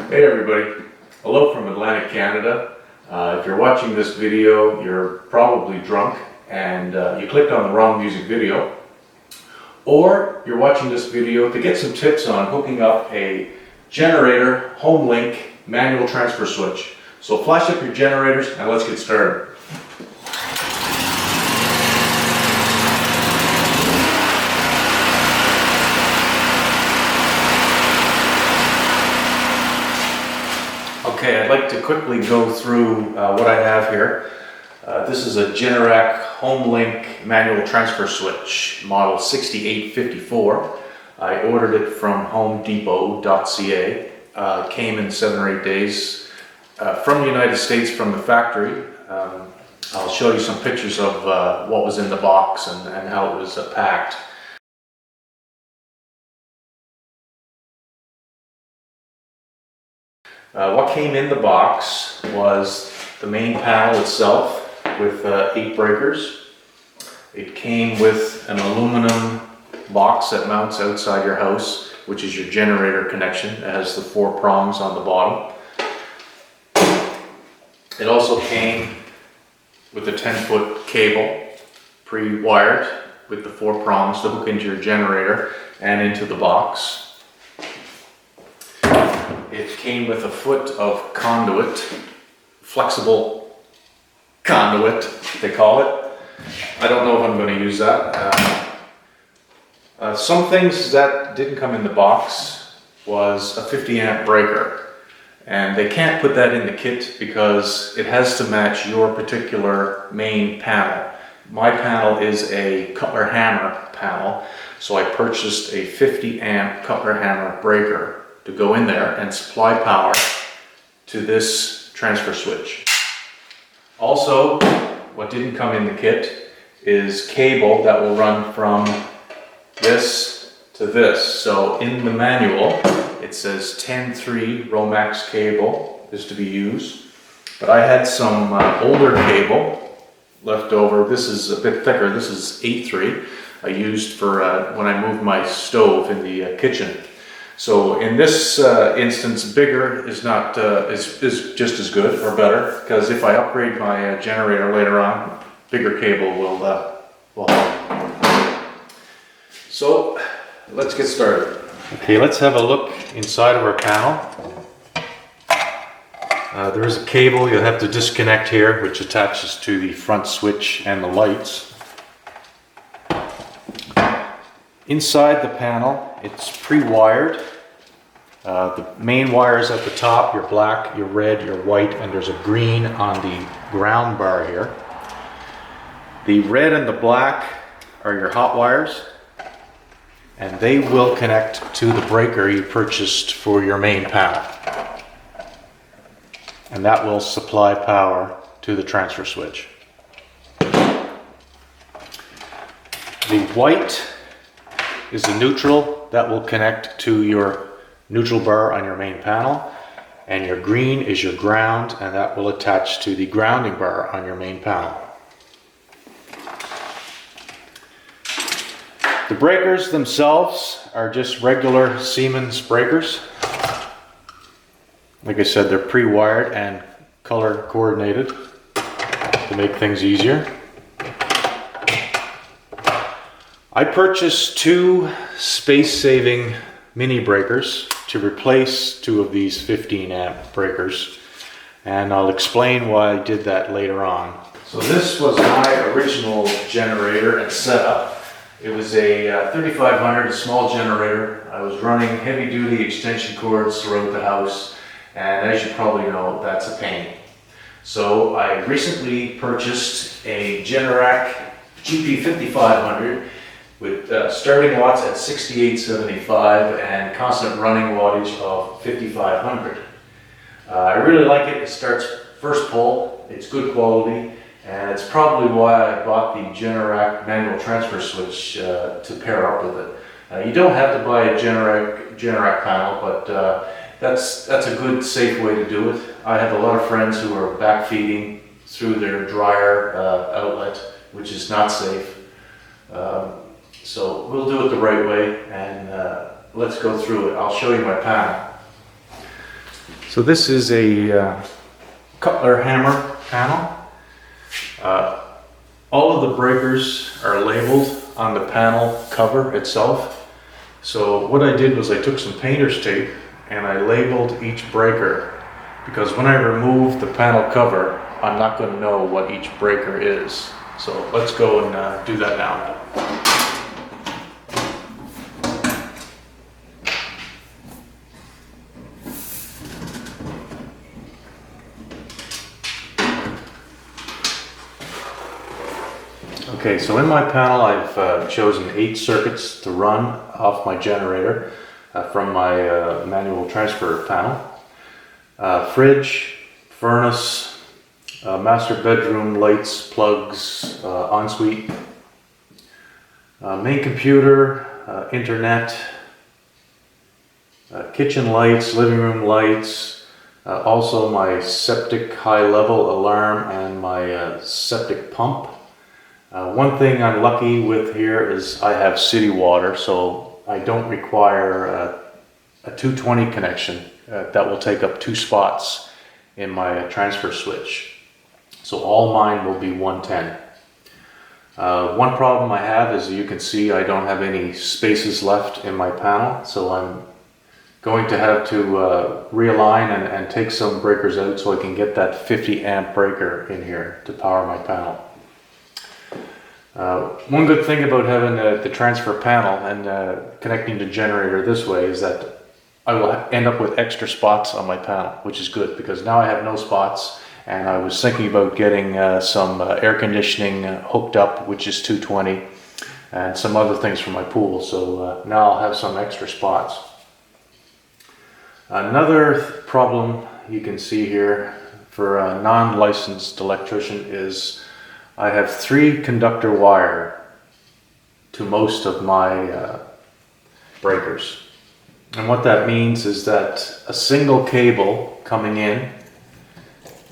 Hey everybody, hello from Atlantic Canada. If you're watching this video, you're probably drunk and you clicked on the wrong music video, or you're watching this video to get some tips on hooking up a generator HomeLink manual transfer switch. So flash up your generators and let's get started. Okay, I'd like to quickly go through what I have here. This is a Generac HomeLink manual transfer switch, model 6854. I ordered it from HomeDepot.ca. Came in 7 or 8 days from the United States, from the factory. I'll show you some pictures of what was in the box and how it was packed. What came in the box was the main panel itself with 8 breakers. It came with an aluminum box that mounts outside your house, which is your generator connection. It has the 4 prongs on the bottom. It also came with a 10-foot cable pre-wired with the 4 prongs to hook into your generator and into the box. It came with a foot of conduit, flexible conduit, they call it. I don't know if I'm going to use that. Some things that didn't come in the box was a 50 amp breaker. And they can't put that in the kit because it has to match your particular main panel. My panel is a Cutler hammer panel, so I purchased a 50 amp Cutler hammer breaker to go in there and supply power to this transfer switch. Also, what didn't come in the kit is cable that will run from this to this. So in the manual, it says 10-3 Romax cable is to be used, but I had some older cable left over. This is a bit thicker. This is 8-3. I used for when I moved my stove in the kitchen. So in this instance, bigger is not is just as good or better, because if I upgrade my generator later on, bigger cable will help. So let's get started. Okay, let's have a look inside of our panel. There is a cable you'll have to disconnect here, which attaches to the front switch and the lights. Inside the panel, it's pre-wired. The main wires at the top, your black, your red, your white, and there's a green on the ground bar here. The red and the black are your hot wires, and they will connect to the breaker you purchased for your main panel. And that will supply power to the transfer switch. The white is the neutral that will connect to your neutral bar on your main panel, and your green is your ground, and that will attach to the grounding bar on your main panel. The breakers themselves are just regular Siemens breakers. Like I said, they're pre-wired and color coordinated to make things easier. I purchased 2 space-saving mini breakers to replace 2 of these 15 amp breakers, and I'll explain why I did that later on. So this was my original generator and setup. It was a 3500, a small generator. I was running heavy-duty extension cords throughout the house, and as you probably know, that's a pain. So I recently purchased a Generac GP5500 with starting watts at 6875 and constant running wattage of 5500. I really like it. It starts first pull, it's good quality, and it's probably why I bought the Generac manual transfer switch to pair up with it. You don't have to buy a Generac panel, but that's a good, safe way to do it. I have a lot of friends who are backfeeding through their dryer outlet, which is not safe. So we'll do it the right way, and let's go through it. I'll show you my panel. So this is a Cutler hammer panel. All of the breakers are labeled on the panel cover itself. So what I did was I took some painter's tape and I labeled each breaker, because when I remove the panel cover, I'm not going to know what each breaker is. So let's go and do that now. Okay, so in my panel I've chosen 8 circuits to run off my generator from my manual transfer panel. Fridge, furnace, master bedroom lights, plugs, ensuite, main computer, internet, kitchen lights, living room lights, also my septic high level alarm and my septic pump. One thing I'm lucky with here is I have city water, so I don't require a 220 connection that will take up 2 spots in my transfer switch. So all mine will be 110. One problem I have is, you can see I don't have any spaces left in my panel, so I'm going to have to realign and take some breakers out so I can get that 50 amp breaker in here to power my panel. One good thing about having the transfer panel and connecting the generator this way is that I will end up with extra spots on my panel, which is good because now I have no spots, and I was thinking about getting some air conditioning hooked up, which is 220, and some other things for my pool, so now I'll have some extra spots. Another problem you can see here for a non-licensed electrician is I have 3 conductor wire to most of my breakers. And what that means is that a single cable coming in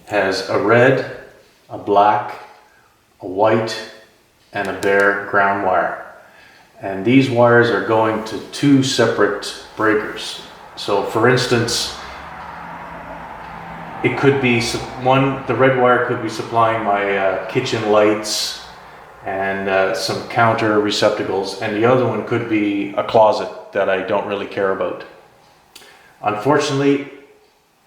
has a red, a black, a white, and a bare ground wire. And these wires are going to 2 separate breakers. So for instance, it could be the red wire could be supplying my kitchen lights and some counter receptacles, and the other one could be a closet that I don't really care about. Unfortunately,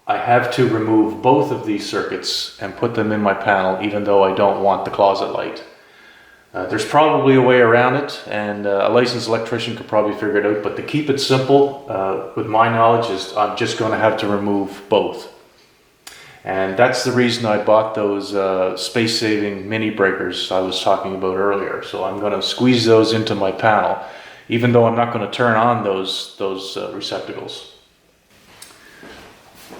I have to remove both of these circuits and put them in my panel, even though I don't want the closet light. There's probably a way around it, and a licensed electrician could probably figure it out, but to keep it simple, with my knowledge, is I'm just going to have to remove both. And that's the reason I bought those space-saving mini breakers I was talking about earlier. So I'm going to squeeze those into my panel, even though I'm not going to turn on those receptacles.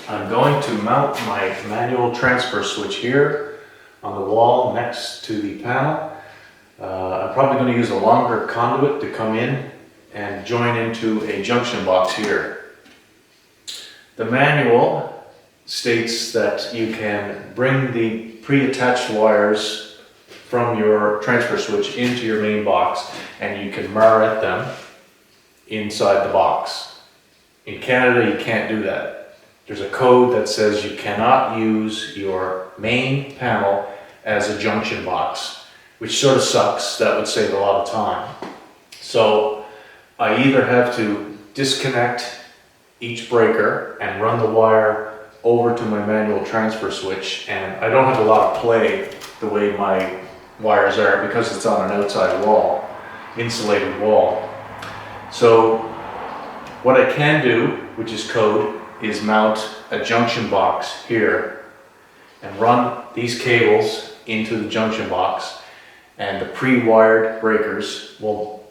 I'm going to mount my manual transfer switch here on the wall next to the panel. I'm probably going to use a longer conduit to come in and join into a junction box here. The manual states that you can bring the pre-attached wires from your transfer switch into your main box, and you can marret them inside the box. In Canada, you can't do that. There's a code that says you cannot use your main panel as a junction box, which sort of sucks. That would save a lot of time. So I either have to disconnect each breaker and run the wire over to my manual transfer switch, and I don't have a lot of play the way my wires are because it's on an outside wall, insulated wall. So what I can do, which is code, is mount a junction box here and run these cables into the junction box, and the pre-wired breakers will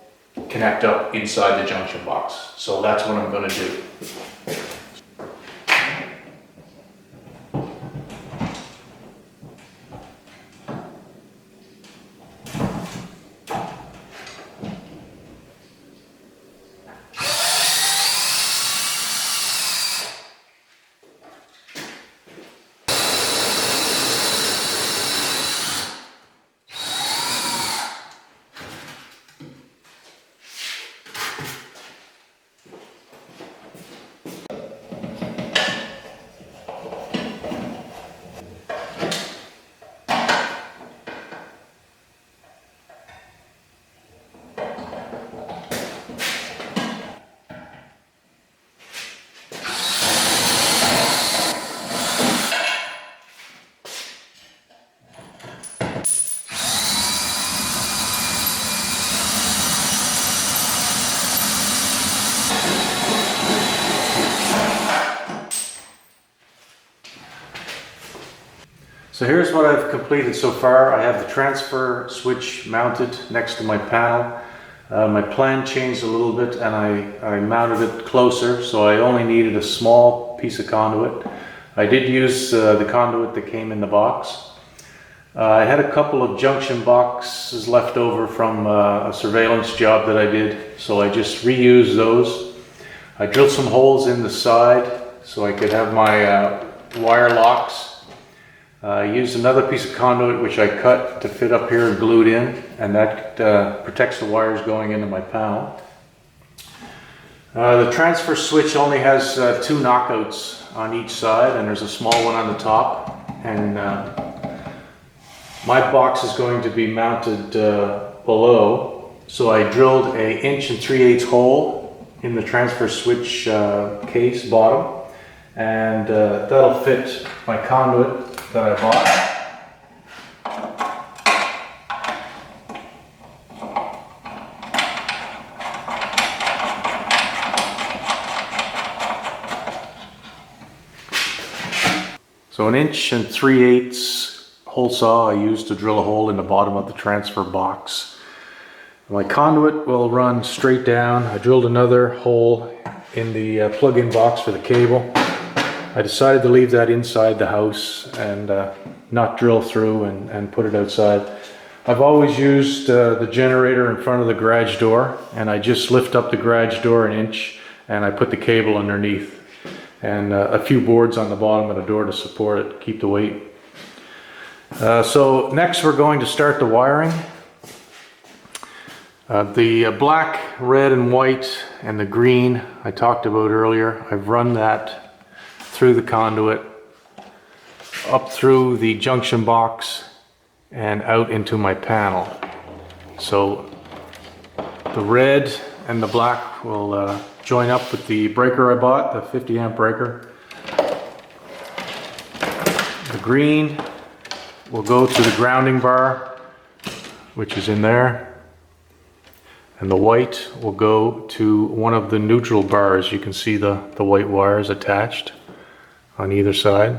connect up inside the junction box. So that's what I'm going to do. So here's what I've completed so far. I have the transfer switch mounted next to my panel. My plan changed a little bit and I mounted it closer, so I only needed a small piece of conduit. I did use the conduit that came in the box. I had a couple of junction boxes left over from a surveillance job that I did, so I just reused those. I drilled some holes in the side so I could have my wire locks. I used another piece of conduit which I cut to fit up here and glued in, and that protects the wires going into my panel. The transfer switch only has 2 knockouts on each side, and there's a small one on the top. And my box is going to be mounted below, so I drilled a 1 3/8 hole in the transfer switch case bottom, and that'll fit my conduit that I bought. So an 1 3/8 hole saw I used to drill a hole in the bottom of the transfer box. My conduit will run straight down. I drilled another hole in the plug-in box for the cable. I decided to leave that inside the house and not drill through and put it outside. I've always used the generator in front of the garage door, and I just lift up the garage door 1 inch and I put the cable underneath, and a few boards on the bottom of the door to support it, keep the weight. So next we're going to start the wiring. The black, red and white and the green I talked about earlier, I've run that through the conduit, up through the junction box and out into my panel. So the red and the black will join up with the breaker I bought, the 50 amp breaker. The green will go to the grounding bar, which is in there. And the white will go to one of the neutral bars. You can see the white wires attached on either side.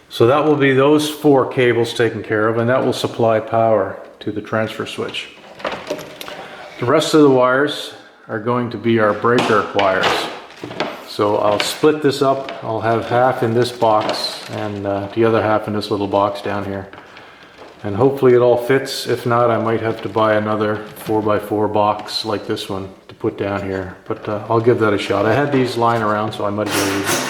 So that will be those 4 cables taken care of, and that will supply power to the transfer switch. The rest of the wires are going to be our breaker wires. So I'll split this up. I'll have half in this box and the other half in this little box down here. And hopefully it all fits. If not, I might have to buy another 4x4 box like this one to put down here. But I'll give that a shot. I had these lying around, so I might as well use them.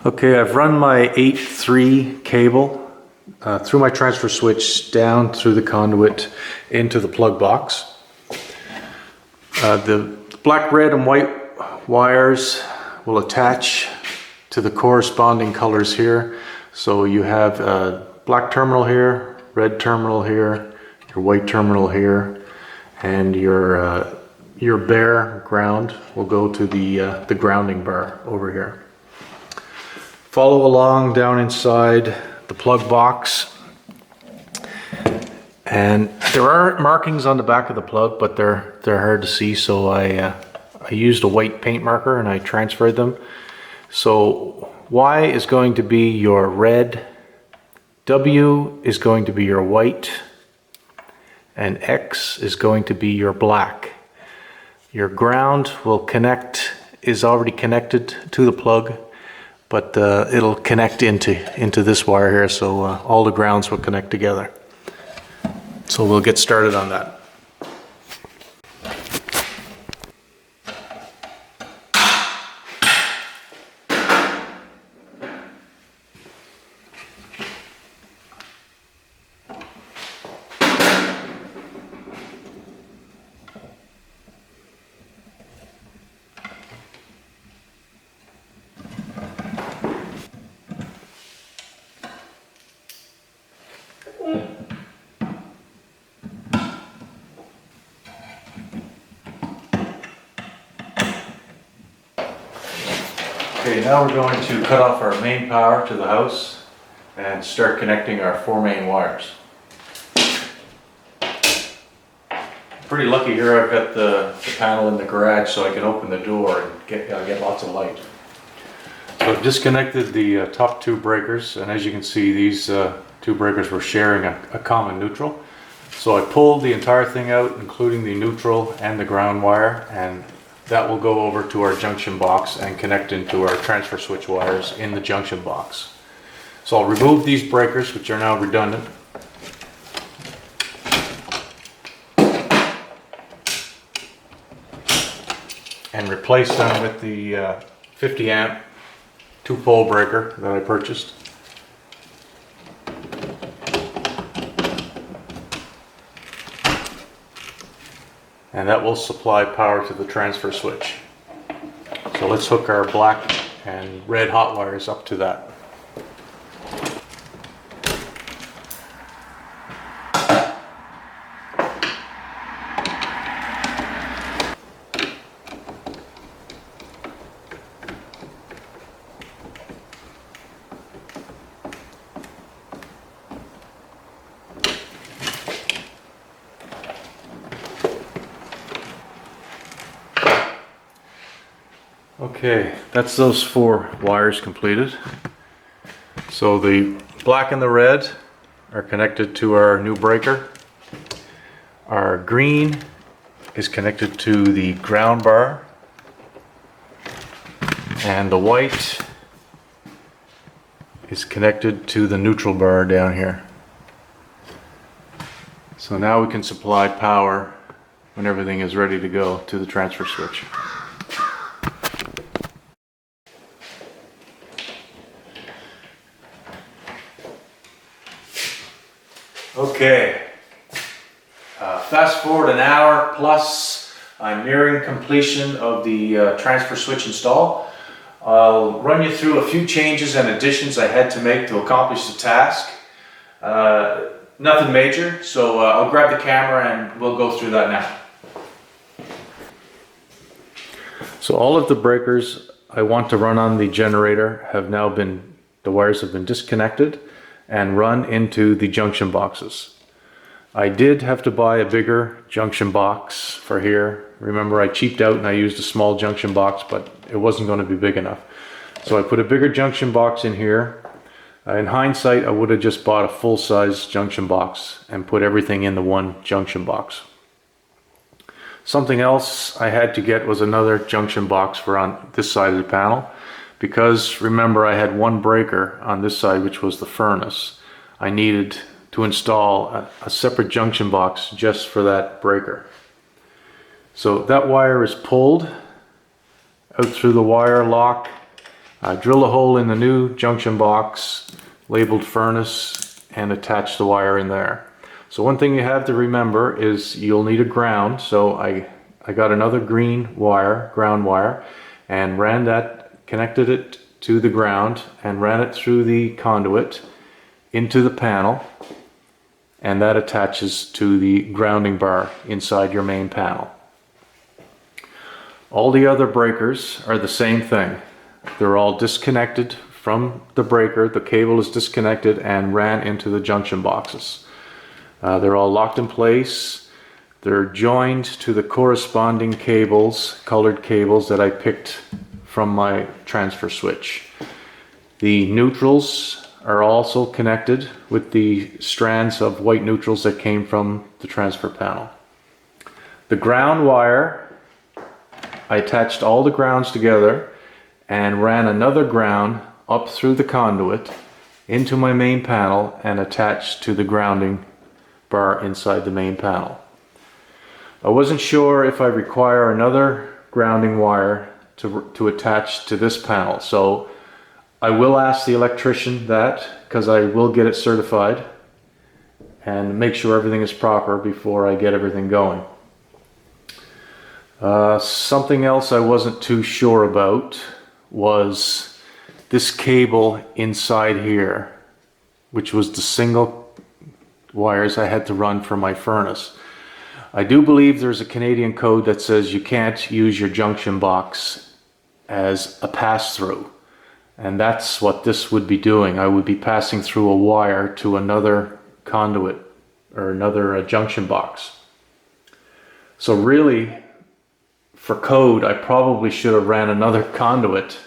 Okay, I've run my 8-3 cable through my transfer switch down through the conduit into the plug box. The black, red and white wires will attach to the corresponding colors here. So you have a black terminal here, red terminal here, your white terminal here, and your bare ground will go to the grounding bar over here. Follow along down inside the plug box, and there are markings on the back of the plug, but they're hard to see, so I used a white paint marker and I transferred them. So Y is going to be your red, W is going to be your white, and X is going to be your black. Your ground is already connected to the plug, but it'll connect into this wire here, so all the grounds will connect together. So we'll get started on that. Okay, now we're going to cut off our main power to the house and start connecting our 4 main wires. Pretty lucky here, I've got the panel in the garage so I can open the door and get lots of light. So I've disconnected the top 2 breakers, and as you can see, these 2 breakers were sharing a common neutral. So I pulled the entire thing out, including the neutral and the ground wire, and that will go over to our junction box and connect into our transfer switch wires in the junction box. So I'll remove these breakers, which are now redundant. And replace them with the 50 amp 2-pole breaker that I purchased. And that will supply power to the transfer switch. So let's hook our black and red hot wires up to that. Okay, that's those 4 wires completed. So the black and the red are connected to our new breaker. Our green is connected to the ground bar. And the white is connected to the neutral bar down here. So now we can supply power when everything is ready to go to the transfer switch. Okay, fast forward an hour plus, I'm nearing completion of the transfer switch install. I'll run you through a few changes and additions I had to make to accomplish the task. Nothing major, so I'll grab the camera and we'll go through that now. So all of the breakers I want to run on the generator have now been, the wires have been disconnected and run into the junction boxes. I did have to buy a bigger junction box for here. Remember, I cheaped out and I used a small junction box, but it wasn't going to be big enough. So I put a bigger junction box in here. In hindsight, I would have just bought a full-size junction box and put everything in the one junction box. Something else I had to get was another junction box for on this side of the panel. Because remember, I had 1 breaker on this side, which was the furnace. I needed to install a separate junction box just for that breaker. So that wire is pulled out through the wire lock. I drill a hole in the new junction box, labeled furnace, and attach the wire in there. So one thing you have to remember is you'll need a ground. So I got another green wire, ground wire, and ran that, connected it to the ground and ran it through the conduit into the panel, and that attaches to the grounding bar inside your main panel. All the other breakers are the same thing. They're all disconnected from the breaker. The cable is disconnected and ran into the junction boxes. They're all locked in place. They're joined to the corresponding cables, colored cables that I picked from my transfer switch. The neutrals are also connected with the strands of white neutrals that came from the transfer panel. The ground wire, I attached all the grounds together and ran another ground up through the conduit into my main panel and attached to the grounding bar inside the main panel. I wasn't sure if I require another grounding wire to attach to this panel, so I will ask the electrician that, because I will get it certified and make sure everything is proper before I get everything going. Something else I wasn't too sure about was this cable inside here, which was the single wires I had to run for my furnace. I do believe there's a Canadian code that says you can't use your junction box as a pass-through. And that's what this would be doing. I would be passing through a wire to another conduit or another junction box. So really, for code, I probably should have ran another conduit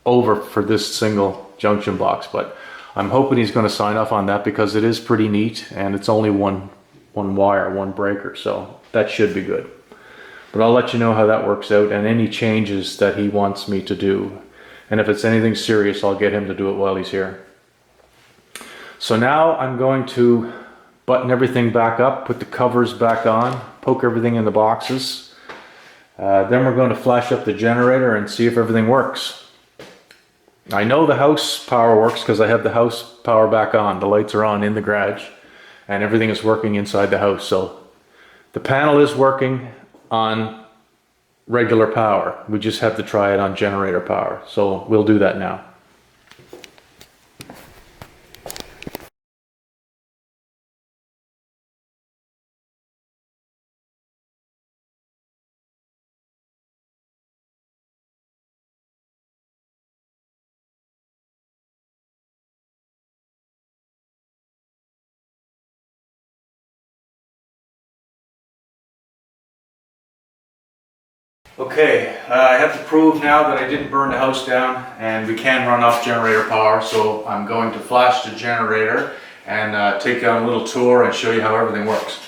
over for this single junction box, but I'm hoping he's going to sign off on that because it is pretty neat and it's only one wire, one breaker, so that should be good. But I'll let you know how that works out and any changes that he wants me to do. And if it's anything serious, I'll get him to do it while he's here. So now I'm going to button everything back up, put the covers back on, poke everything in the boxes. Then we're going to flash up the generator and see if everything works. I know the house power works because I have the house power back on. The lights are on in the garage and everything is working inside the house. So the panel is working on regular power. We just have to try it on generator power. So we'll do that now. Okay, I have to prove now that I didn't burn the house down and we can run off generator power, so I'm going to flash the generator and take you on a little tour and show you how everything works.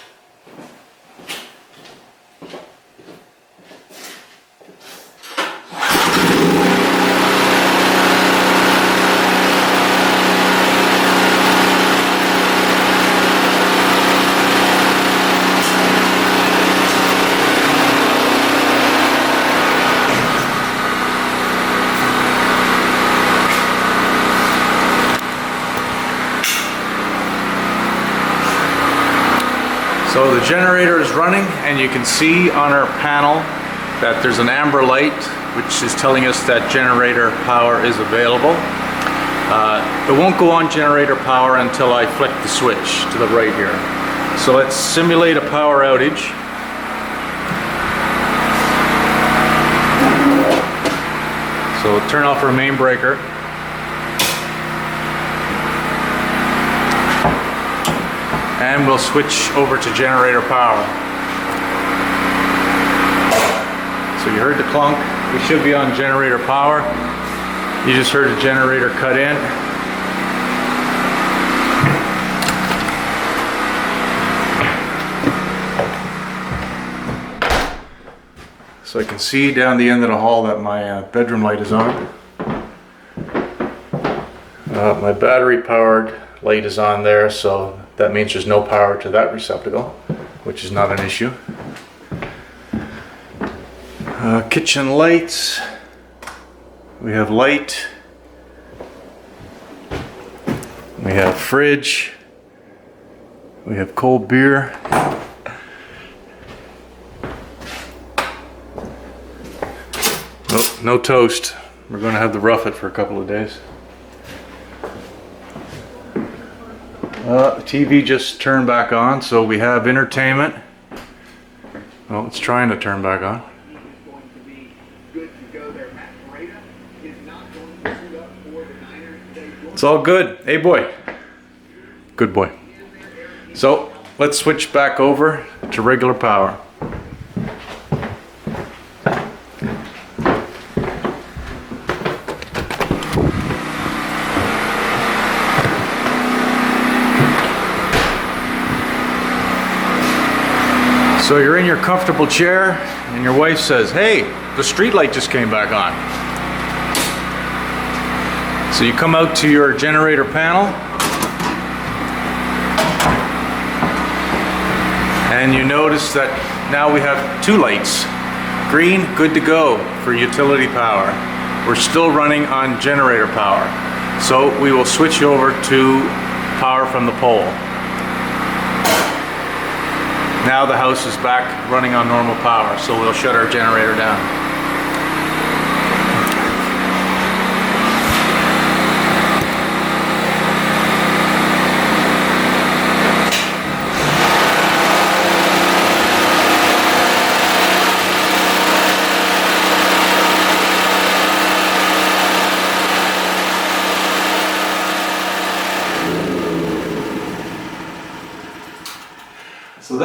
So the generator is running and you can see on our panel that there's an amber light which is telling us that generator power is available. It won't go on generator power until I flick the switch to the right here. So let's simulate a power outage. So we'll turn off our main breaker. And we'll switch over to generator power. So you heard the clunk. We should be on generator power. You just heard the generator cut in. So I can see down the end of the hall that my bedroom light is on. My battery powered light is on there, so that means there's no power to that receptacle, which is not an issue. Kitchen lights. We have light. We have fridge. We have cold beer. Oh, no toast. We're going to have to rough it for a couple of days. The TV just turned back on, so we have entertainment. Well, it's trying to turn back on. It's all good. Hey boy. Good boy. So let's switch back over to regular power. So you're in your comfortable chair and your wife says, hey, the street light just came back on. So you come out to your generator panel and you notice that now we have two lights. Green, good to go for utility power. We're still running on generator power. So we will switch over to power from the pole. Now the house is back running on normal power, so we'll shut our generator down.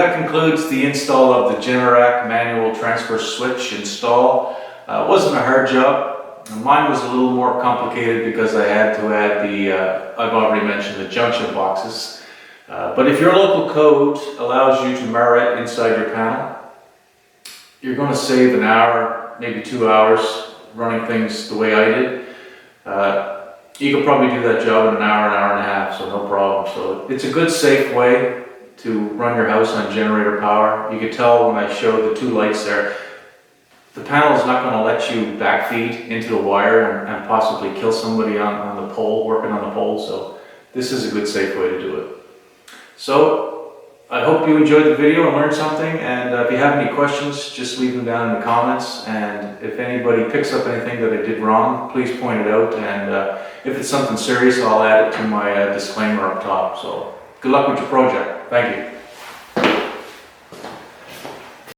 that concludes the install of the Generac manual transfer switch install. It wasn't a hard job. Mine was a little more complicated because I had to add the, I've already mentioned the junction boxes. But if your local code allows you to mirror it inside your panel, you're going to save an hour, maybe 2 hours running things the way I did. You could probably do that job in an hour and a half, so no problem. So it's a good, safe way to run your house on generator power. You could tell when I showed the two lights there, the panel is not going to let you backfeed into the wire and possibly kill somebody on the pole, working on the pole. So this is a good, safe way to do it. So I hope you enjoyed the video and learned something, and if you have any questions, just leave them down in the comments, and if anybody picks up anything that I did wrong, please point it out, and if it's something serious, I'll add it to my disclaimer up top. So good luck with your project. Thank you.